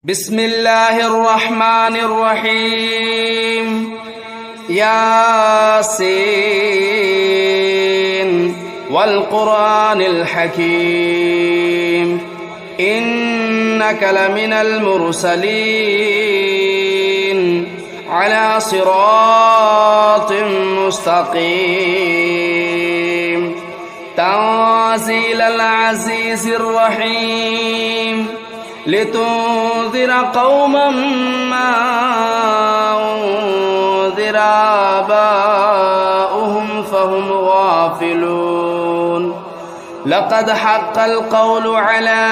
بسم الله الرحمن الرحيم ياسين والقرآن الحكيم إنك لمن المرسلين على صراط مستقيم تنزيل العزيز الرحيم لتنذر قوما ما أنذر آباؤهم فهم غافلون لقد حق القول على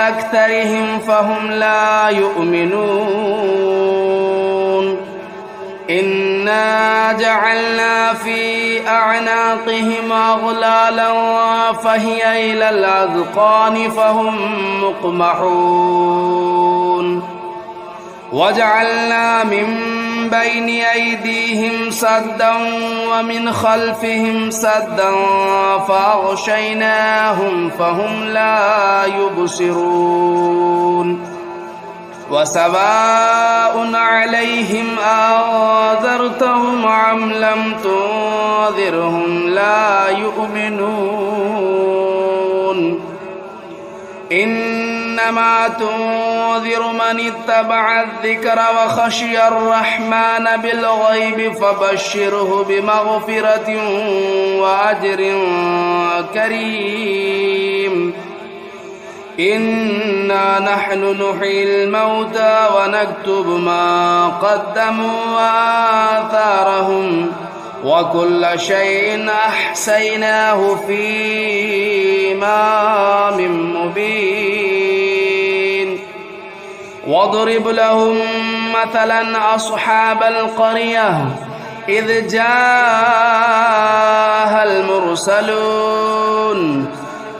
أكثرهم فهم لا يؤمنون إنا جعلنا في أعناقهم أغلالا فهي إلى الأذقان فهم مقمحون وجعلنا من بين أيديهم سدا ومن خلفهم سدا فأغشيناهم فهم لا يبصرون وسواء عليهم أنذرتهم أم لم تنذرهم لا يؤمنون إنما تنذر من اتبع الذكر وخشي الرحمن بالغيب فبشره بمغفرة وأجر كريم إنا نحن نحيي الموتى ونكتب ما قدموا وآثارهم وكل شيء أحصيناه في إمام مبين واضرب لهم مثلا أصحاب القرية إذ جاءها المرسلون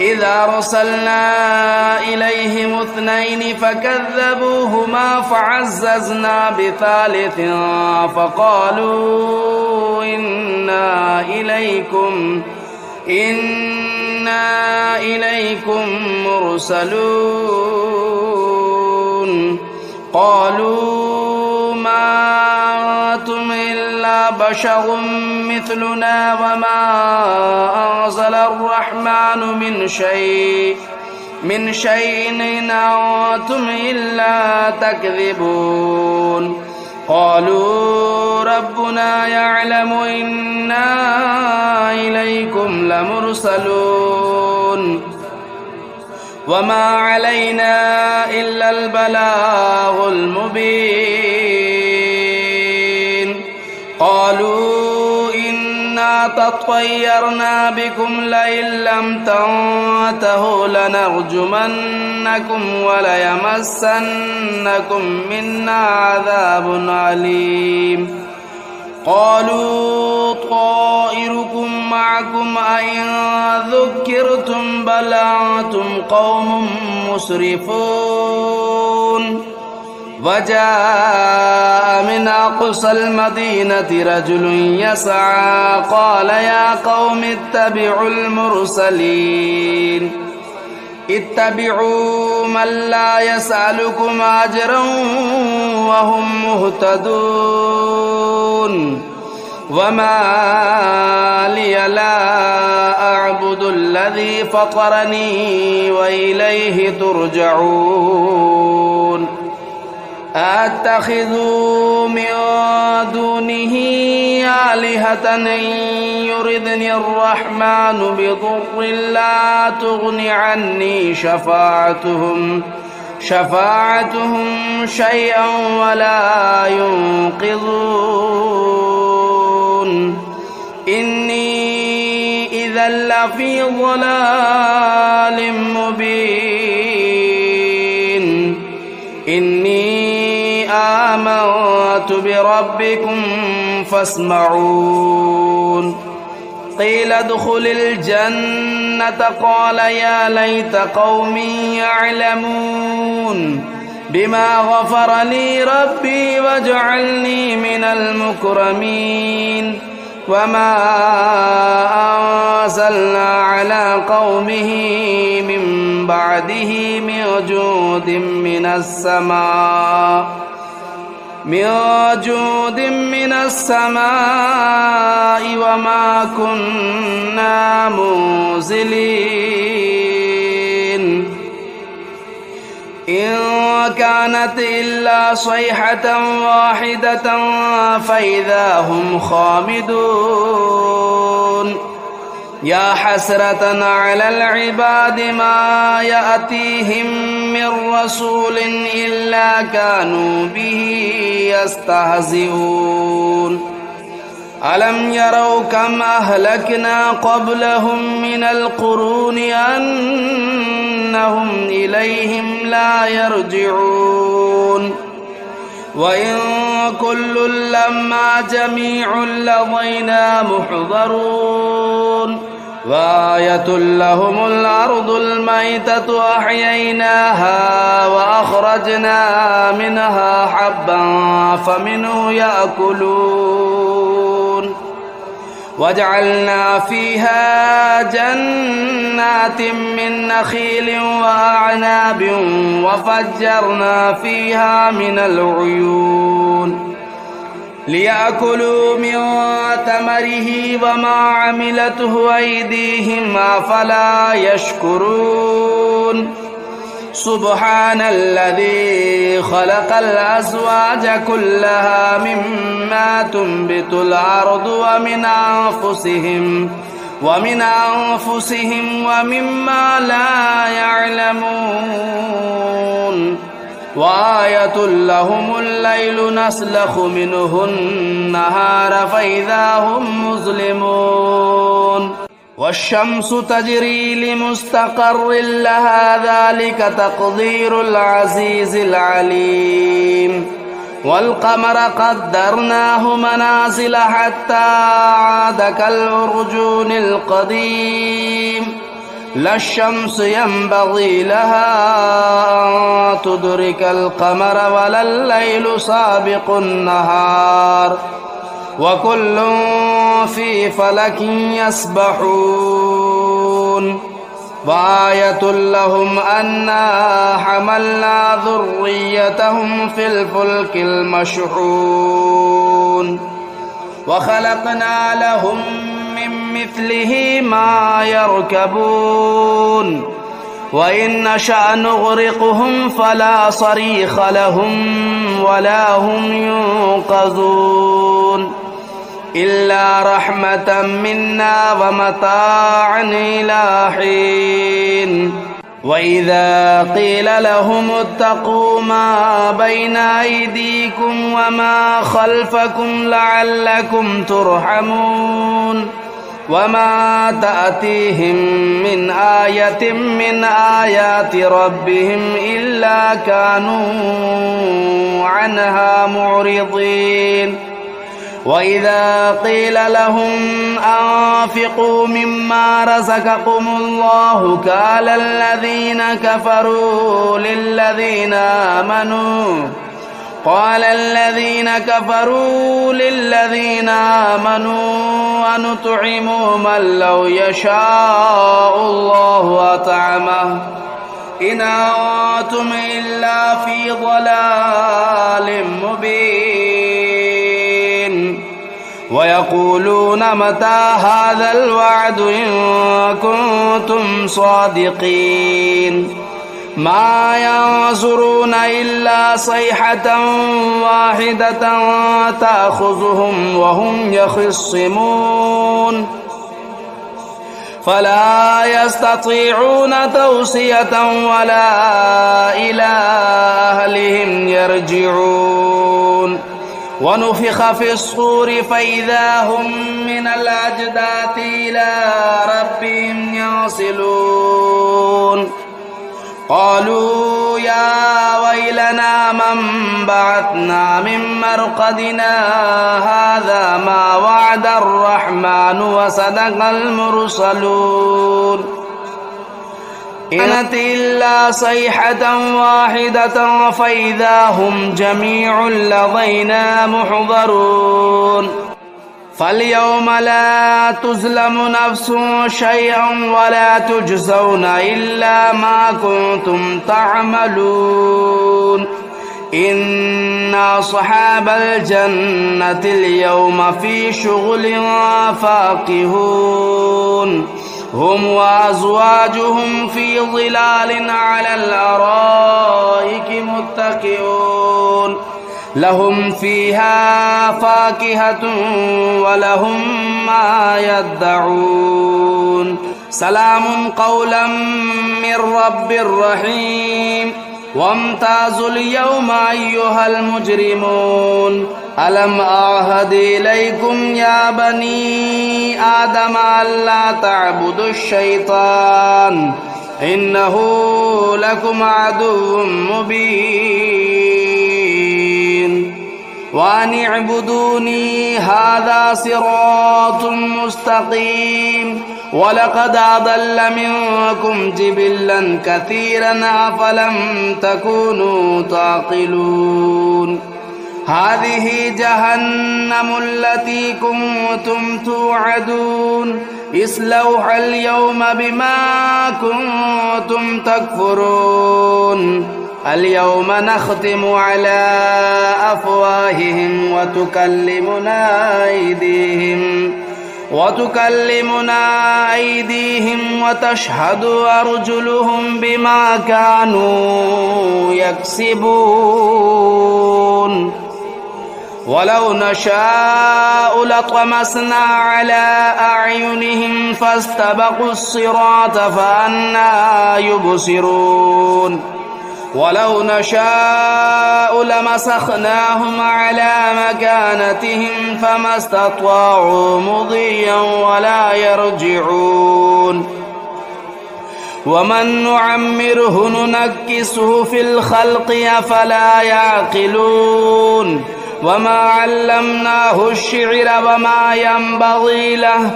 إذا أرسلنا إليهم اثنين فكذبوهما فعززنا بثالث فقالوا إنا إليكم مرسلون قالوا ما أنتم إلا بشر مثلنا وما أنزل الرحمن من شيء إن أنتم إلا تكذبون قالوا ربنا يعلم إنا إليكم لمرسلون وما علينا إلا البلاغ المبين قالوا إنا تطيرنا بكم لئن لم تنتهوا لنرجمنكم وليمسنكم منا عذاب أليم قالوا طائركم معكم أئن ذكرتم بل أنتم قوم مسرفون وجاء من أقصى المدينة رجل يسعى قال يا قوم اتبعوا المرسلين اتبعوا من لا يسألكم أجرا وهم مهتدون وما لي لا أعبد الذي فطرني وإليه ترجعون أتخذوا من دونه آلهة إن يردني الرحمن بضر لا تغن عني شفاعتهم شيئا ولا ينقذون إني إذا لفي ضلال مبين إني آمنت بربكم فاسمعون قيل ادخل الجنة قال يا ليت قومي يعلمون بما غفر لي ربي وجعلني من المكرمين وما أنزلنا على قومه من بعده من جود من السماء وما كنا منزلين إن كانت إلا صيحة واحدة فإذا هم خامدون يا حسرة على العباد ما يأتيهم من رسول إلا كانوا به يستهزئون ألم يروا كم أهلكنا قبلهم من القرون أنهم إليهم لا يرجعون وإن كل لما جميع لدينا محضرون وآية لهم الأرض الميتة أحييناها وأخرجنا منها حبا فمنه يأكلون وجعلنا فيها جنات من نخيل وأعناب وفجرنا فيها من العيون ليأكلوا من ثمره وما عملته أيديهم أفلا يشكرون سبحان الذي خلق الأزواج كلها مما تنبت الأرض ومن أنفسهم ومما لا يعلمون وآية لهم الليل نسلخ منه النهار فإذا هم مظلمون والشمس تجري لمستقر لها ذلك تقدير العزيز العليم والقمر قدرناه منازل حتى عاد كالعرجون القديم لا الشمس ينبغي لها أن تدرك القمر ولا الليل سابق النهار وكل في فلك يسبحون وآية لهم أنا حملنا ذريتهم في الفلك المشحون وخلقنا لهم من مثله ما يركبون وإن نشأ نغرقهم فلا صريخ لهم ولا هم ينقذون إلا رحمة منا ومتاعا إلى حين وإذا قيل لهم اتقوا ما بين أيديكم وما خلفكم لعلكم ترحمون وما تأتيهم من آية من آيات ربهم إلا كانوا عنها معرضين وإذا قيل لهم أنفقوا مما رزقكم الله قال الذين كفروا للذين آمنوا ونطعم من لو يشاء الله أطعمه إن أنتم إلا في ضلال مبين ويقولون متى هذا الوعد إن كنتم صادقين ما ينظرون إلا صيحة واحدة تأخذهم وهم يخصمون فلا يستطيعون توصية ولا إلى أهلهم يرجعون ونفخ في الصور فإذا هم من الأجداث إلى ربهم ينسلون قالوا يا ويلنا من بعثنا من مرقدنا هذا ما وعد الرحمن وصدق المرسلون إنت إلا صيحة واحدة فإذا هم جميع لدينا محضرون فاليوم لا تظلم نفس شيئا ولا تجزون إلا ما كنتم تعملون إن أصحاب الجنة اليوم في شغل فاكهون هم وأزواجهم في ظلال على الأرائك متكئون لهم فيها فاكهة ولهم ما يدعون سلام قولا من رب رحيم وامتازوا اليوم أيها المجرمون ألم أعهد إليكم يا بني آدم ألا تعبدوا الشيطان إنه لكم عدو مبين وأن اعبدوني هذا صراط مستقيم ولقد أضل منكم جبلا كثيرا أفلم تكونوا تعقلون هذه جهنم التي كنتم توعدون اصلوها اليوم بما كنتم تكفرون اليوم نختم على أفواههم وتكلمنا أيديهم وتشهد أرجلهم بما كانوا يكسبون ولو نشاء لطمسنا على أعينهم فاستبقوا الصراط فأنى يبصرون ولو نشاء لمسخناهم على مكانتهم فما استطاعوا مضيا ولا يرجعون ومن نعمره ننكسه في الخلق أفلا يعقلون وما علمناه الشعر وما ينبغي له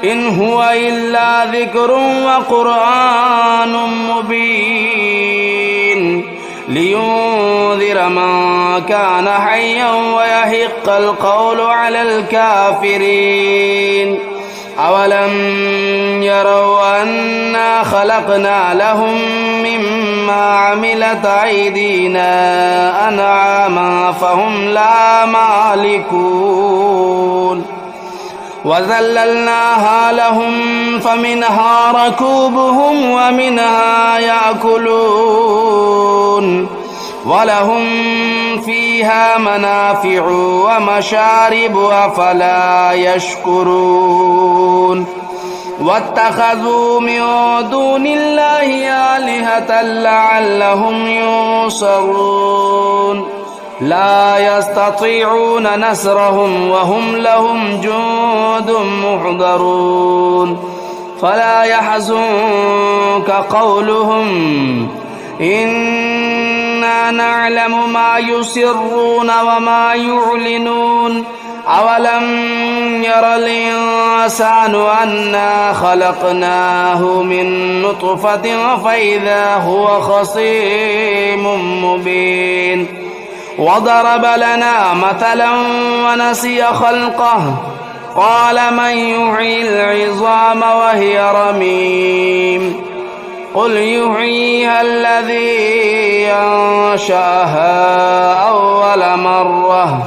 إن هو إلا ذكر وقرآن مبين لينذر من كان حيا ويحق القول على الكافرين أولم يروا أنا خلقنا لهم مما عملت أيدينا أنعاما فهم لا مالكون وذللناها لهم فمنها ركوبهم ومنها يأكلون ولهم فيها منافع ومشارب أفلا يشكرون واتخذوا من دون الله آلهة لعلهم ينصرون لا يستطيعون نصرهم وهم لهم جند محضرون فلا يحزنك قولهم إنا نعلم ما يسرون وما يعلنون أولم ير الإنسان أنا خلقناه من نطفة فإذا هو خصيم مبين وضرب لنا مثلا ونسي خلقه قال من يحيي العظام وهي رميم قل يحييها الذي أنشأها أول مرة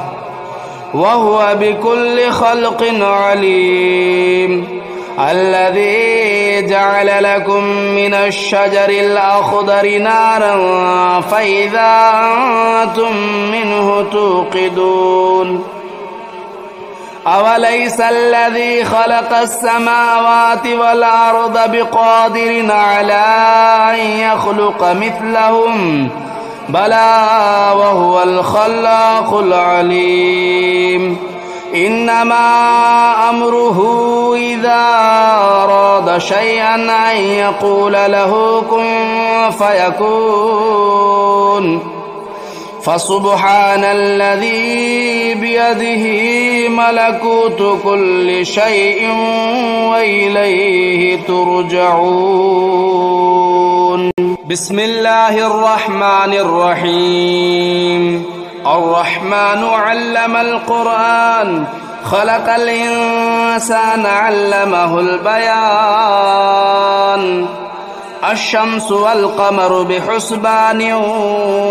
وهو بكل خلق عليم الذي جعل لكم من الشجر الأخضر نارا فإذا أنتم منه توقدون أوليس الذي خلق السماوات والأرض بقادر على أن يخلق مثلهم بلى وهو الخلاق العليم إنما أمره إذا أراد شيئا أن يقول له كن فيكون فسبحان الذي بيده ملكوت كل شيء وإليه ترجعون بسم الله الرحمن الرحيم الرحمن علم القرآن خلق الإنسان علمه البيان الشمس والقمر بحسبان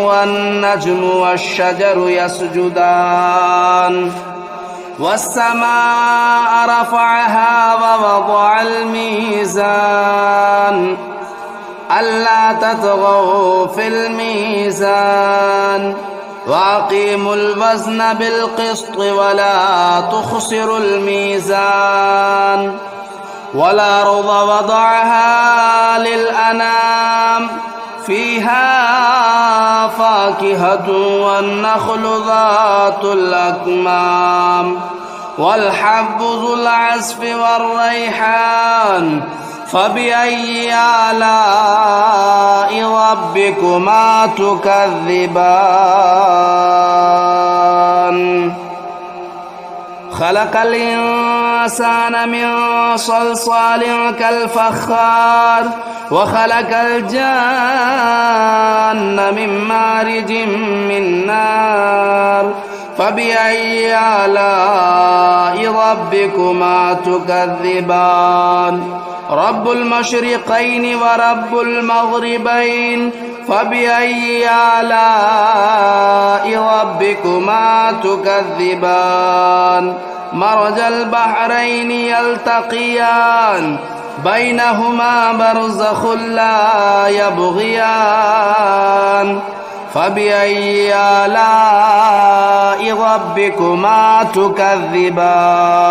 والنجم والشجر يسجدان والسماء رفعها ووضع الميزان ألا تطغوا في الميزان وأقيموا الوزن بالقسط ولا تخسروا الميزان والأرض وضعها للأنام فيها فاكهة والنخل ذات الأكمام والحب ذو العصف والريحان فبأي آلاء ربكما تكذبان خلق الإنسان من صلصال كالفخار وخلق الجان من مارج من نار فبأي آلاء ربكما تكذبان رب المشرقين ورب المغربين فبأي آلاء ربكما تكذبان مرج البحرين يلتقيان بينهما برزخ لا يبغيان فبأي آلاء ربكما تكذبان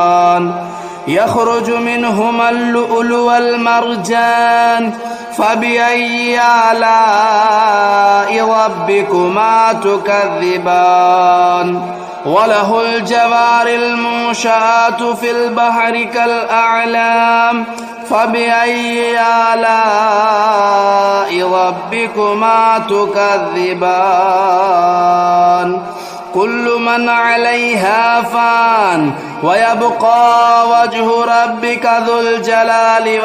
يخرج منهما اللؤلؤ والمرجان فبأي آلاء ربكما تكذبان وله الجوار المنشآت في البحر كالأعلام فبأي آلاء ربكما تكذبان كل من عليها فان ويبقى وجه ربك ذو الجلال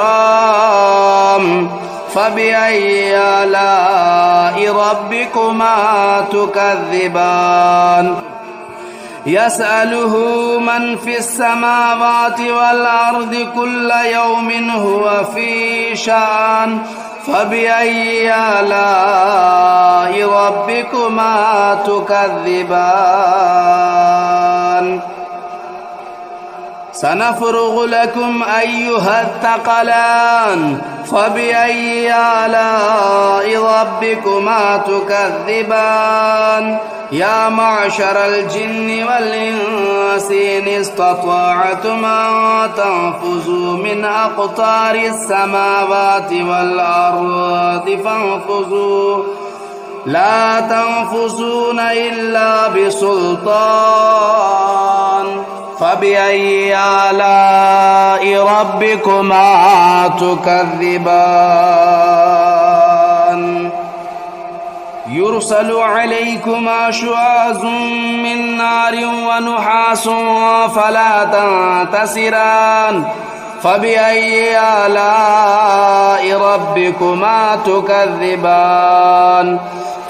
والإكرام فبأي آلاء ربكما تكذبان يسأله من في السماوات والأرض كل يوم هو في شأن فبأي آلاء ربكما تكذبان سنفرغ لكم أيها الثقلان فبأي آلاء ربكما تكذبان يا معشر الجن والإنس إن استطعتم أن تنفذوا من أقطار السماوات والأرض فانفذوا لا تنفذون إلا بسلطان فبأي آلاء ربكما تكذبان يرسل عليكما شواظ من نار ونحاس فلا تنتصران فبأي آلاء ربكما تكذبان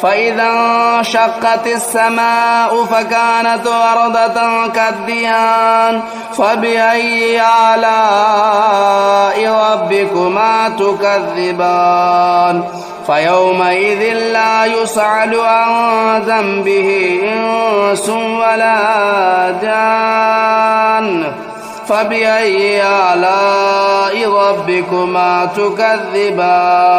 فإذا انشقت السماء فكانت وردة كالدهان فبأي آلاء ربكما تكذبان فيومئذ لا يسأل عن ذنبه إنس ولا جان فبأي آلاء ربكما تكذبان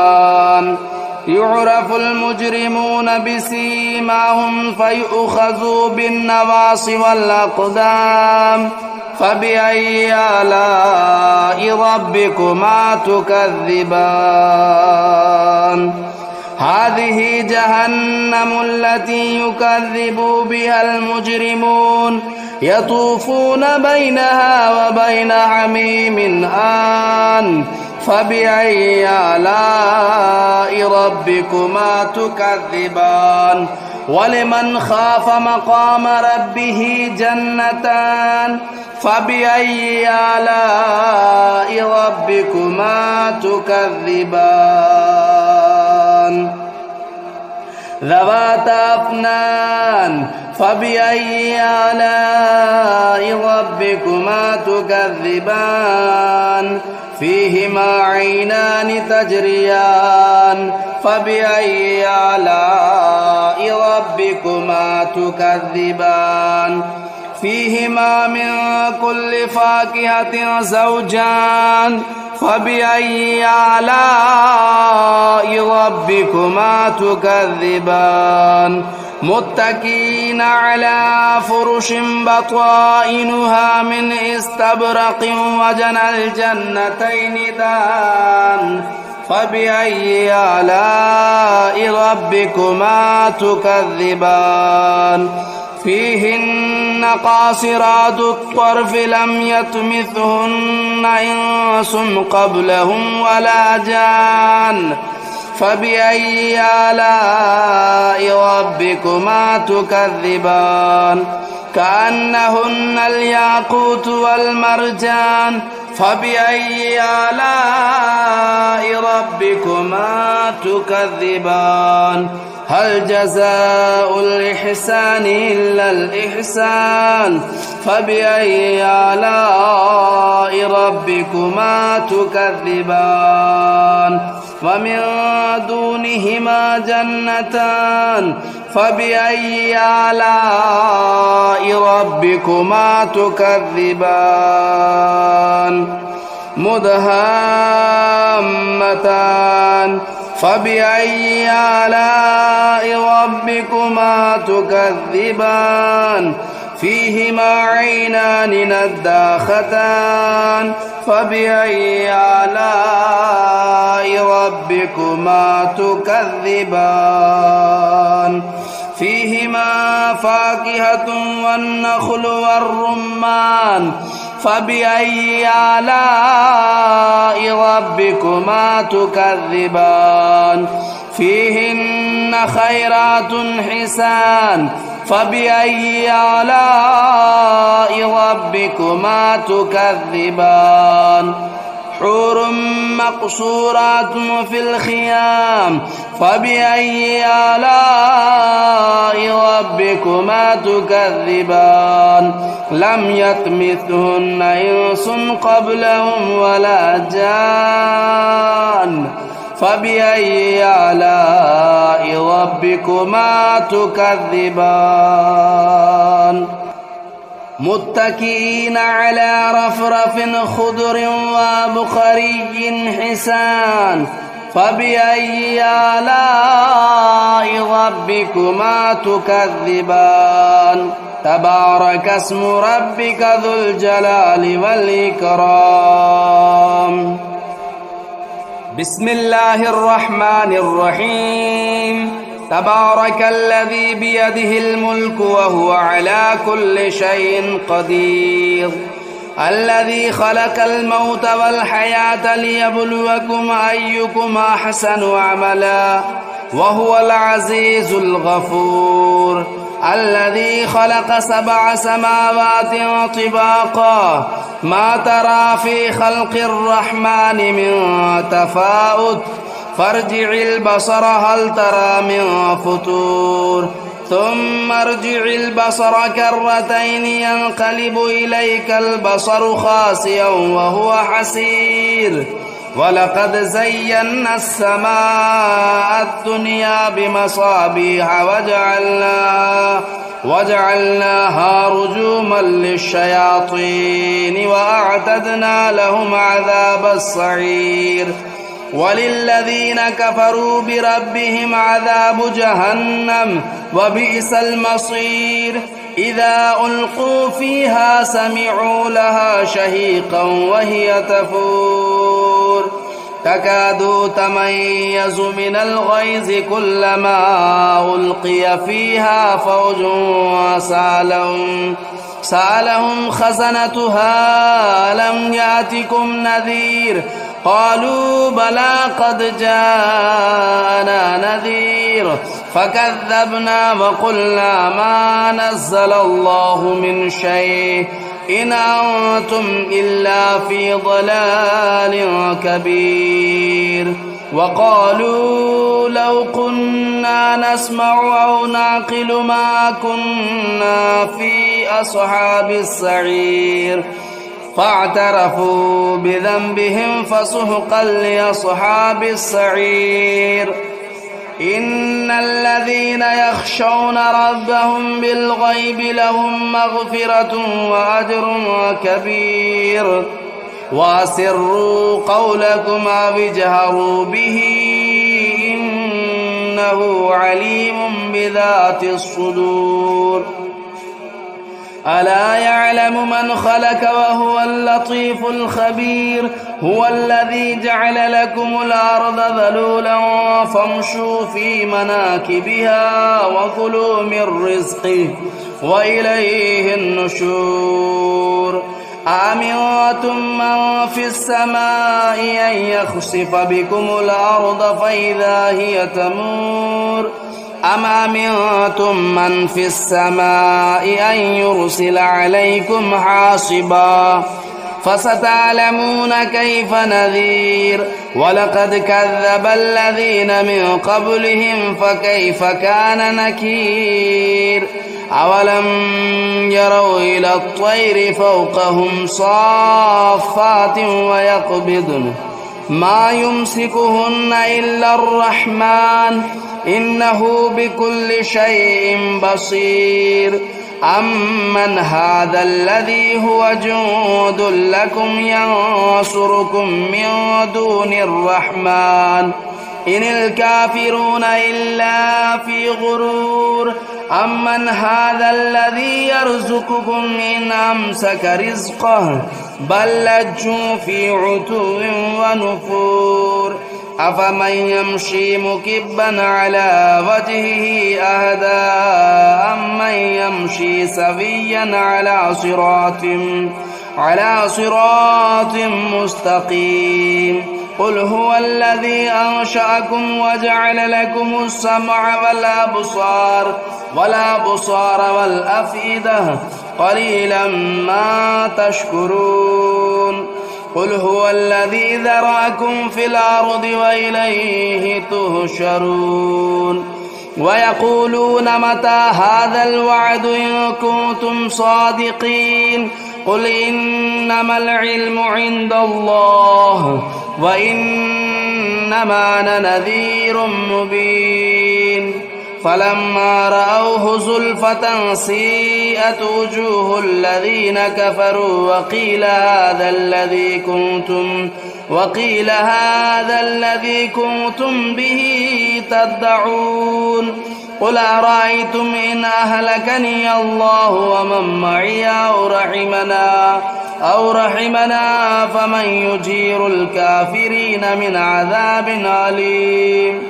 يعرف المجرمون بسيماهم فيؤخذوا بالنواصي والأقدام فبأي آلاء ربكما تكذبان هذه جهنم التي يكذب بها المجرمون يطوفون بينها وبين حميم آن فبأي آلاء ربكما تكذبان ولمن خاف مقام ربه جنتان فبأي آلاء ربكما تكذبان ذواتا أفنان فبأي آلاء ربكما تكذبان فيهما عينان تجريان فبأي آلاء ربكما تكذبان فيهما من كل فاكهة زوجان فبأي آلاء ربكما تكذبان متكئين على فرش بطائنها من استبرق وجنى الجنتين دان فبأي آلاء ربكما تكذبان فيهن قاصرات الطرف لم يطمثهن إنس قبلهم ولا جان فبأي آلاء ربكما تكذبان كأنهن الياقوت والمرجان فبأي آلاء ربكما تكذبان هل جزاء الإحسان إلا الإحسان فبأي آلاء ربكما تكذبان ومن دونهما جنتان فبأي آلاء ربكما تكذبان مدهامتان فبأي آلاء ربكما تكذبان فيهما عينان نداختان فبأي آلاء ربكما تكذبان فيهما فاكهة والنخل والرمان فبأي آلاء ربكما تكذبان فيهن خيرات حسان فبأي آلاء ربكما تكذبان حور مقصورات في الخيام فبأي آلاء ربكما تكذبان لم يطمثهن إنس قبلهم ولا جان فبأي آلاء ربكما تكذبان متكئين على رفرف خضر وبخري حسان فبأي آلاء ربكما تكذبان تبارك اسم ربك ذو الجلال والإكرام بسم الله الرحمن الرحيم تبارك الذي بيده الملك وهو على كل شيء قدير الذي خلق الموت والحياة ليبلوكم أيكم أحسن عملا وهو العزيز الغفور الذي خلق 7 سماوات طباقا ما ترى في خلق الرحمن من تفاوت فارجع البصر هل ترى من فطور ثم ارجع البصر كرتين ينقلب إليك البصر خاسئا وهو حسير ولقد زينا السماء الدنيا بمصابيح وجعلناها رجوما للشياطين وأعتدنا لهم عذاب السعير وللذين كفروا بربهم عذاب جهنم وبئس المصير إذا ألقوا فيها سمعوا لها شهيقا وهي تفور تكاد تميز من الغيظ كلما ألقي فيها فوج سألهم خزنتها لم يأتكم نذير قالوا بلى قد جاءنا نذير فكذبنا وقلنا ما نزل الله من شيء إن أنتم إلا في ضلال كبير وقالوا لو كنا نسمع أو نعقل ما كنا في أصحاب السعير فاعترفوا بذنبهم فسحقا لأصحاب السعير. إن الذين يخشون ربهم بالغيب لهم مغفرة وأجر كبير. وأسروا قولكم أو اجهروا به إنه عليم بذات الصدور. ألا يعلم من خلق وهو اللطيف الخبير. هو الذي جعل لكم الأرض ذلولا فامشوا في مناكبها وكلوا من رزقه وإليه النشور. أأمنتم من في السماء أن يخسف بكم الأرض فإذا هي تمور أم أمنتم من في السماء أن يرسل عليكم حاصبا فستعلمون كيف نذير. ولقد كذب الذين من قبلهم فكيف كان نكير. أولم يروا إلى الطير فوقهم صافات ويقبضن ما يمسكهن إلا الرحمن إنه بكل شيء بصير. أمن هذا الذي هو جند لكم ينصركم من دون الرحمن إن الكافرون إلا في غرور. أمن هذا الذي يرزقكم إن أمسك رزقه بل لجوا في عتو ونفور. أفمن يمشي مكبا على وجهه أهدى أمن يمشي سويا على صراط مستقيم. قل هو الذي أنشأكم وجعل لكم السمع والأبصار والأفئدة قليلا ما تشكرون. قل هو الذي ذرأكم في الأرض وإليه تهشرون. ويقولون متى هذا الوعد إن كنتم صادقين. قل إنما العلم عند الله وإنما أنا نذير مبين. فلما رأوه زلفة سيئت وجوه الذين كفروا وقيل هذا الذي كنتم به تدعون. قل أرأيتم إن أهلكني الله ومن معي أو رحمنا فمن يجير الكافرين من عذاب أليم.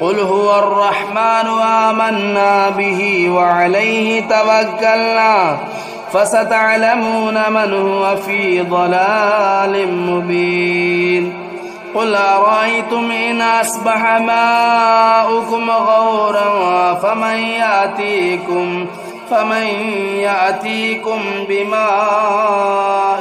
قل هو الرحمن آمنا به وعليه توكلنا فستعلمون من هو في ضلال مبين. قل أرأيتم إن أصبح ماؤكم غورا فمن يأتيكم بماء